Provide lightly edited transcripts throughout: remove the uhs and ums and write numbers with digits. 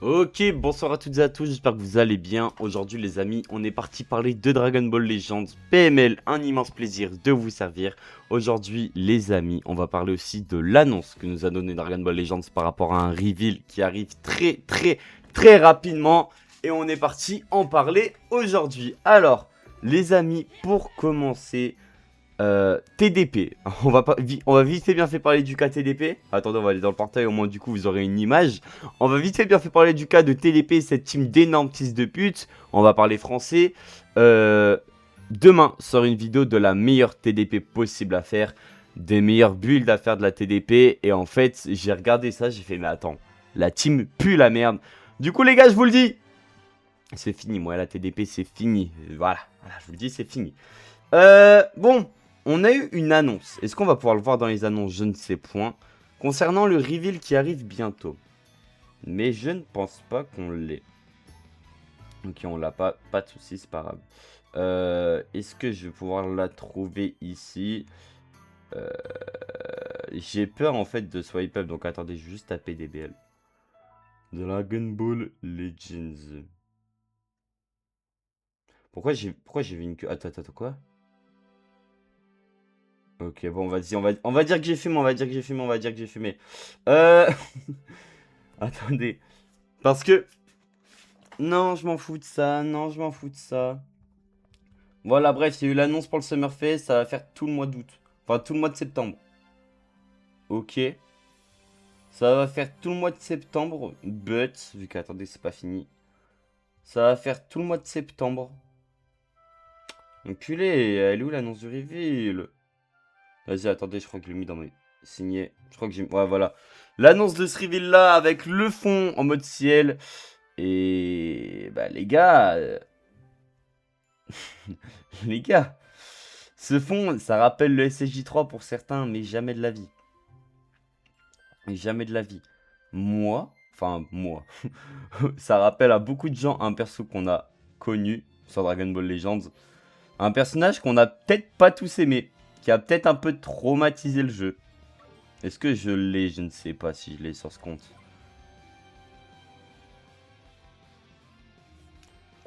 Ok, bonsoir à toutes et à tous, j'espère que vous allez bien. Aujourd'hui les amis, on est parti parler de Dragon Ball Legends PML, un immense plaisir de vous servir. Aujourd'hui les amis, on va parler aussi de l'annonce que nous a donné Dragon Ball Legends par rapport à un reveal qui arrive très rapidement. Et on est parti en parler aujourd'hui. Alors les amis, pour commencer... TDP, on va vite fait bien fait parler du cas TDP. Attendez, on va aller dans le portail, au moins du coup vous aurez une image. On va vite fait bien fait parler du cas de TDP, cette team d'énormes fils de pute. On va parler français. Demain sort une vidéo de la meilleure TDP possible à faire, des meilleures builds à faire de la TDP. Et en fait, j'ai regardé ça, j'ai fait mais attends, la team pue la merde. Du coup les gars, je vous le dis, c'est fini, moi la TDP c'est fini. Voilà, je vous le dis, c'est fini. Bon, on a eu une annonce. Est-ce qu'on va pouvoir le voir dans les annonces? Je ne sais point. Concernant le reveal qui arrive bientôt. Mais je ne pense pas qu'on l'ait. Ok, on l'a pas. Pas de soucis, c'est pas grave. Est-ce que je vais pouvoir la trouver ici? J'ai peur en fait de swipe up. Donc attendez, je vais juste taper DBL. Dragon Ball Legends. Pourquoi j'ai vu une queue? Attends, quoi? Ok, bon, vas-y, on va dire que j'ai fumé, Attendez. Parce que... Non, je m'en fous de ça, Voilà, bref, il y a eu l'annonce pour le Summerfest, ça va faire tout le mois d'août. Enfin, tout le mois de septembre. Ok. Ça va faire tout le mois de septembre, but... Vu qu'attendez, c'est pas fini. Ça va faire tout le mois de septembre. Enculé, elle est où l'annonce du reveal? Vas-y, attendez, je crois que je l'ai mis dans mes signés. Je crois que j'ai... Ouais, voilà. L'annonce de ce reveal là avec le fond en mode ciel. Et... Bah, les gars... les gars... Ce fond, ça rappelle le SSJ3 pour certains, mais jamais de la vie. Jamais de la vie. Moi... Enfin, moi... ça rappelle à beaucoup de gens un perso qu'on a connu sur Dragon Ball Legends. Un personnage qu'on a peut-être pas tous aimé. Qui a peut-être un peu traumatisé le jeu. Est-ce que je l'ai? Je ne sais pas si je l'ai sur ce compte.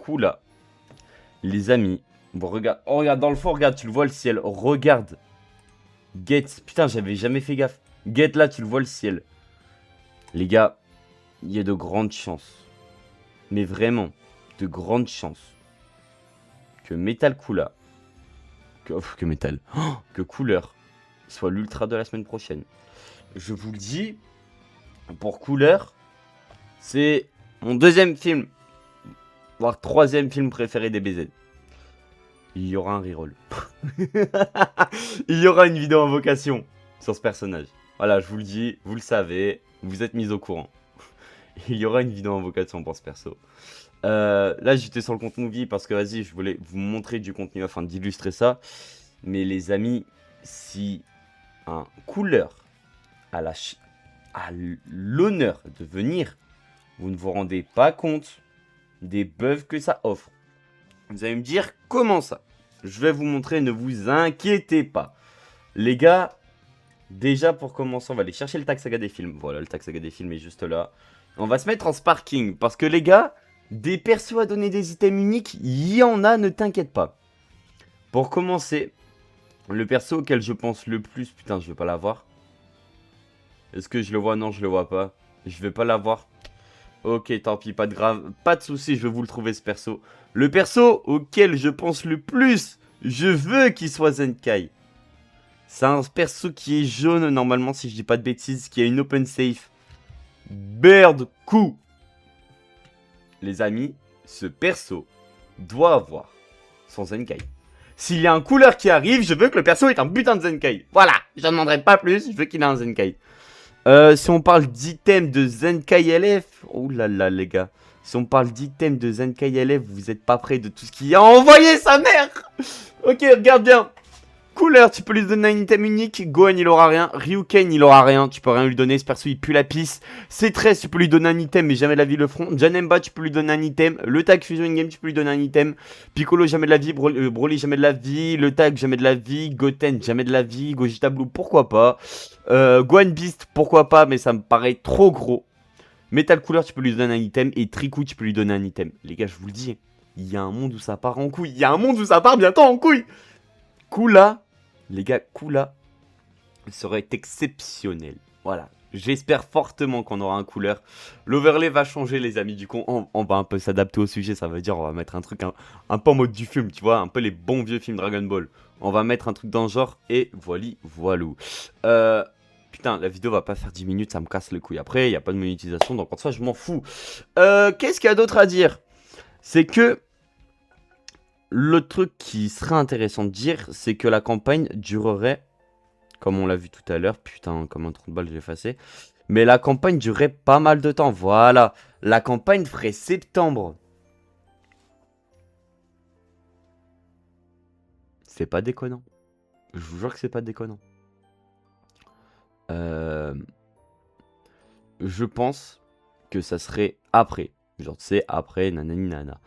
Kula. Les amis. Bon, regarde. Oh, regarde, dans le fond, regarde, tu le vois le ciel. Regarde. Get. Putain, j'avais jamais fait gaffe. Get, là, tu le vois le ciel. Les gars, il y a de grandes chances. Mais vraiment, de grandes chances. Que Metal Kula. Que Metal. Oh, que Couleur soit l'ultra de la semaine prochaine. Je vous le dis. Pour Couleur, c'est mon deuxième film. Voire troisième film préféré des BZ. Il y aura un reroll. Il y aura une vidéo invocation sur ce personnage. Voilà, je vous le dis, vous le savez, vous êtes mis au courant. Il y aura une vidéo invocation pour ce perso. Là, j'étais sur le compte movie parce que, vas-y, je voulais vous montrer du contenu afin d'illustrer ça. Mais les amis, si un couleur a l'honneur de venir, vous ne vous rendez pas compte des buffs que ça offre. Vous allez me dire, comment ça? Je vais vous montrer, ne vous inquiétez pas. Les gars, déjà pour commencer, on va aller chercher le tag saga des films. Voilà, le tag saga des films est juste là. On va se mettre en sparking, parce que les gars, des persos à donner des items uniques, il y en a, ne t'inquiète pas. Pour commencer, le perso auquel je pense le plus... Putain, je vais pas l'avoir. Est-ce que je le vois? Non, je le vois pas. Je vais pas l'avoir. Ok, tant pis, pas de grave, pas de soucis, je vais vous le trouver ce perso. Le perso auquel je pense le plus, je veux qu'il soit Zenkai. C'est un perso qui est jaune normalement, si je dis pas de bêtises, qui a une open safe. Bird Coup. Les amis, ce perso doit avoir son Zenkai. S'il y a un couleur qui arrive, je veux que le perso ait un putain de Zenkai. Voilà, je ne demanderai pas plus, je veux qu'il ait un Zenkai. Si on parle d'item de Zenkai LF, oh là là les gars, si on parle d'item de Zenkai LF, vous êtes pas prêts de tout ce qu'il y a envoyé sa mère. Ok, regarde bien. Couleur, tu peux lui donner un item unique. Gohan, il aura rien. Ryuken, il aura rien. Tu peux rien lui donner. Ce perso, il pue la pisse. C13, tu peux lui donner un item, mais jamais de la vie le front. Janemba, tu peux lui donner un item. Le tag Fusion Game, tu peux lui donner un item. Piccolo, jamais de la vie. Broly, jamais de la vie. Le tag, jamais de la vie. Goten, jamais de la vie. Gogeta Blue, pourquoi pas. Gohan Beast, pourquoi pas, mais ça me paraît trop gros. Metal Cooler, tu peux lui donner un item. Et Triku, tu peux lui donner un item. Les gars, je vous le dis. Il y a un monde où ça part en couille. Il y a un monde où ça part bientôt en couille. Kula, les gars, Kula serait exceptionnel. Voilà. J'espère fortement qu'on aura un couleur. L'overlay va changer, les amis. Du coup, on va un peu s'adapter au sujet. Ça veut dire on va mettre un truc un peu en mode du film, tu vois. Un peu les bons vieux films Dragon Ball. On va mettre un truc dans le genre. Et voilou. Putain, la vidéo va pas faire 10 minutes. Ça me casse les couilles. Après, il n'y a pas de monétisation. Donc, en soi, je m'en fous. Qu'est-ce qu'il y a d'autre à dire? C'est que le truc qui serait intéressant de dire, c'est que la campagne durerait, comme on l'a vu tout à l'heure, putain, comme un trou de balle, j'ai effacé. Mais la campagne durerait pas mal de temps, voilà. La campagne ferait septembre. C'est pas déconnant. Je vous jure que c'est pas déconnant. Je pense que ça serait après. Genre, tu sais, après, nanani nana.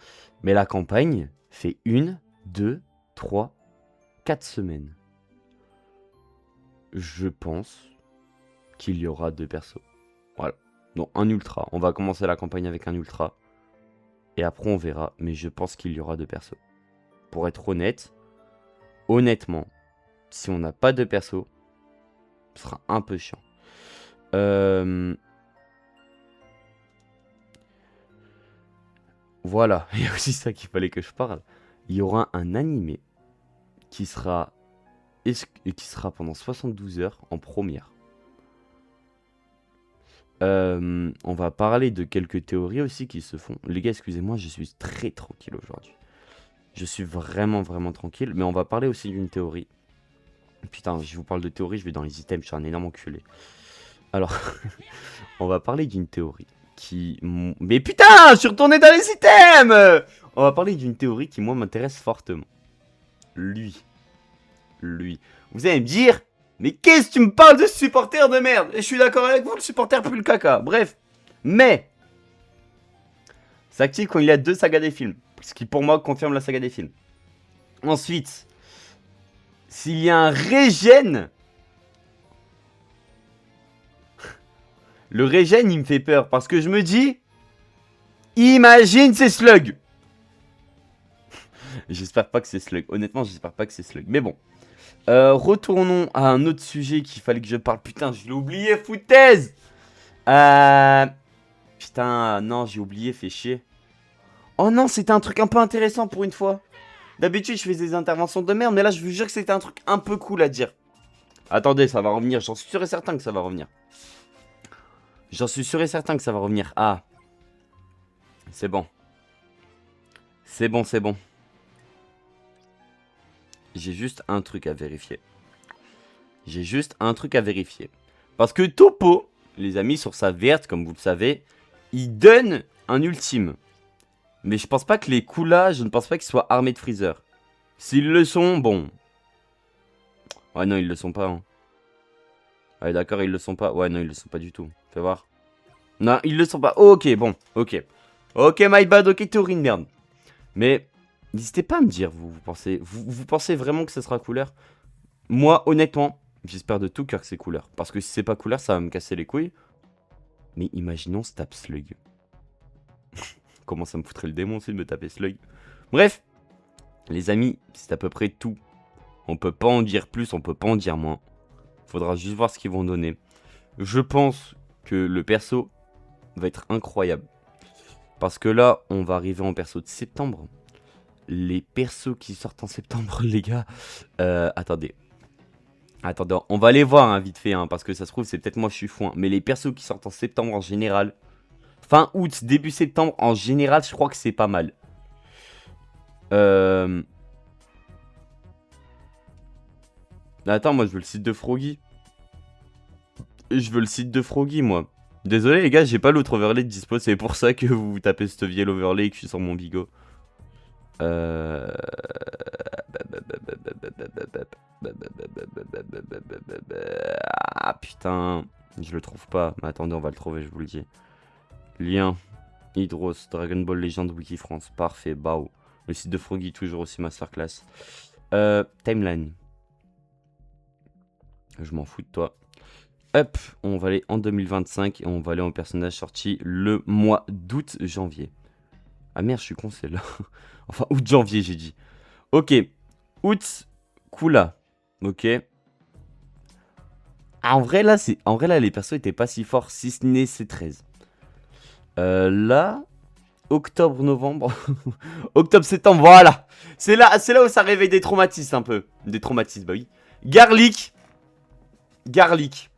Mais la campagne fait 1, 2, 3, 4 semaines. Je pense qu'il y aura 2 persos. Voilà. Donc un ultra. On va commencer la campagne avec un ultra. Et après on verra. Mais je pense qu'il y aura 2 persos. Pour être honnête. Honnêtement. Si on n'a pas de persos. Ce sera un peu chiant. Voilà. Il y a aussi ça qu'il fallait que je parle. Il y aura un animé. Qui sera pendant 72 heures en première. On va parler de quelques théories aussi qui se font. Les gars, excusez-moi, je suis très tranquille aujourd'hui. Je suis vraiment, vraiment tranquille. Mais on va parler aussi d'une théorie. Putain, je vous parle de théorie, je vais dans les items, je suis un énorme enculé. Alors, on va parler d'une théorie qui... Mais putain, je suis retourné dans les items. On va parler d'une théorie qui, moi, m'intéresse fortement. Lui. Vous allez me dire... Mais qu'est-ce que tu me parles de ce supporter de merde? Et je suis d'accord avec vous, le supporter pue le caca. Bref. Mais. Ça active quand il y a 2 sagas des films. Ce qui pour moi confirme la saga des films. Ensuite. S'il y a un régène. Le régène il me fait peur. Parce que je me dis. Imagine c'est Slug. J'espère pas que c'est Slug. Honnêtement j'espère pas que c'est Slug. Mais bon. Retournons à un autre sujet qu'il fallait que je parle. Putain, je l'ai oublié, foutaise. Putain, non, j'ai oublié, fait chier. Oh non, c'était un truc un peu intéressant pour une fois. D'habitude, je fais des interventions de merde, mais là, je vous jure que c'était un truc un peu cool à dire. Attendez, ça va revenir, j'en suis sûr et certain que ça va revenir. J'en suis sûr et certain que ça va revenir. Ah. C'est bon. C'est bon, c'est bon. J'ai juste un truc à vérifier. Parce que Topo, les amis, sur sa verte, comme vous le savez, il donne un ultime. Mais je pense pas que les Kula, je ne pense pas qu'ils soient armés de freezer. S'ils le sont, bon. Ouais, non, ils le sont pas. Hein. Ouais, d'accord, ils le sont pas. Ouais, non, ils le sont pas du tout. Fais voir. Non, ils le sont pas. Oh, ok, bon, ok. Ok, my bad, ok, théorie de merde. Mais, n'hésitez pas à me dire, vous pensez vraiment que ce sera couleur? Moi, honnêtement, j'espère de tout cœur que c'est couleur. Parce que si c'est pas couleur, ça va me casser les couilles. Mais imaginons se tape Slug. Comment ça me foutrait le démon aussi de me taper Slug. Bref, les amis, c'est à peu près tout. On peut pas en dire plus, on peut pas en dire moins. Faudra juste voir ce qu'ils vont donner. Je pense que le perso va être incroyable. Parce que là, on va arriver en perso de septembre. Les persos qui sortent en septembre, les gars. Attendez, on va aller voir hein, vite fait. Hein, parce que ça se trouve, c'est peut-être moi je suis foin. Mais les persos qui sortent en septembre en général. Fin août, début septembre, en général, je crois que c'est pas mal. Attends, moi je veux le site de Froggy. Moi. Désolé les gars, j'ai pas l'autre overlay de dispo, c'est pour ça que vous tapez ce vieil overlay et que je suis sur mon bigot. Ah putain, je le trouve pas. Mais attendez, on va le trouver, je vous le dis. Lien, Hydros, Dragon Ball Legend, Wiki France, parfait, bao. Le site de Froggy, toujours aussi masterclass. Timeline. Je m'en fous de toi. Hop, on va aller en 2025 et on va aller en personnage sorti le mois d'août, janvier. Ah merde, je suis con, c'est là. Enfin, août, janvier, j'ai dit. Ok, août, Kula. Ok. Ah, en vrai, là, les persos étaient pas si forts, si ce n'est C13. Là, octobre, novembre. Octobre, septembre, voilà. C'est là où ça réveille des traumatismes un peu. Des traumatismes, bah oui. Garlic. Garlic.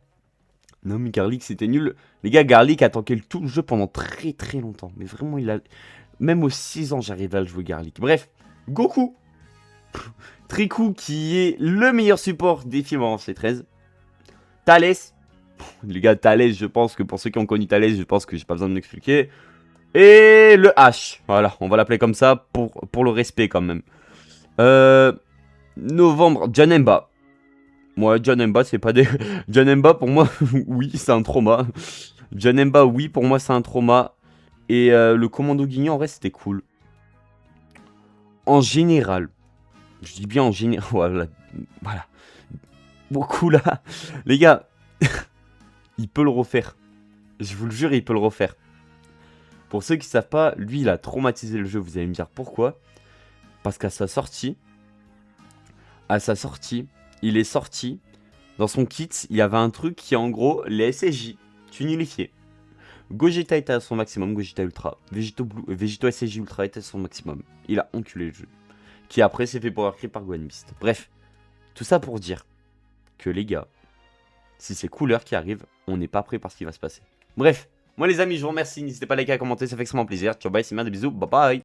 Non, mais Garlic, c'était nul. Les gars, Garlic a tanké tout le jeu pendant très très longtemps. Mais vraiment, il a. Même aux 6 ans, j'arrivais à le jouer Garlic. Bref, Goku. Triku, qui est le meilleur support des films en C13. Thalès. Les gars, Thalès, je pense que pour ceux qui ont connu Thalès, je pense que j'ai pas besoin de m'expliquer. Et le H. Voilà, on va l'appeler comme ça pour le respect quand même. Novembre, Janemba. Moi, Janemba, c'est pas des. Janemba, pour moi, oui, c'est un trauma. Janemba, oui, pour moi, c'est un trauma. Et le commando guignon, en vrai, c'était cool. En général, je dis bien en général. Voilà. Beaucoup là. Les gars, il peut le refaire. Je vous le jure, il peut le refaire. Pour ceux qui savent pas, lui, il a traumatisé le jeu. Vous allez me dire pourquoi. Parce qu'à sa sortie, il est sorti. Dans son kit, il y avait un truc qui est en gros les SSJ unifiés. Gogeta était à son maximum, Gogeta Ultra. Végéto SSJ Ultra était à son maximum. Il a enculé le jeu. Qui après s'est fait power creep par Gwen Beast. Bref, tout ça pour dire que les gars, si c'est couleur qui arrive, on n'est pas prêt par ce qui va se passer. Bref, moi les amis, je vous remercie. N'hésitez pas à liker, à commenter, ça fait extrêmement plaisir. Ciao, bye, c'est bien, des bisous, bye bye.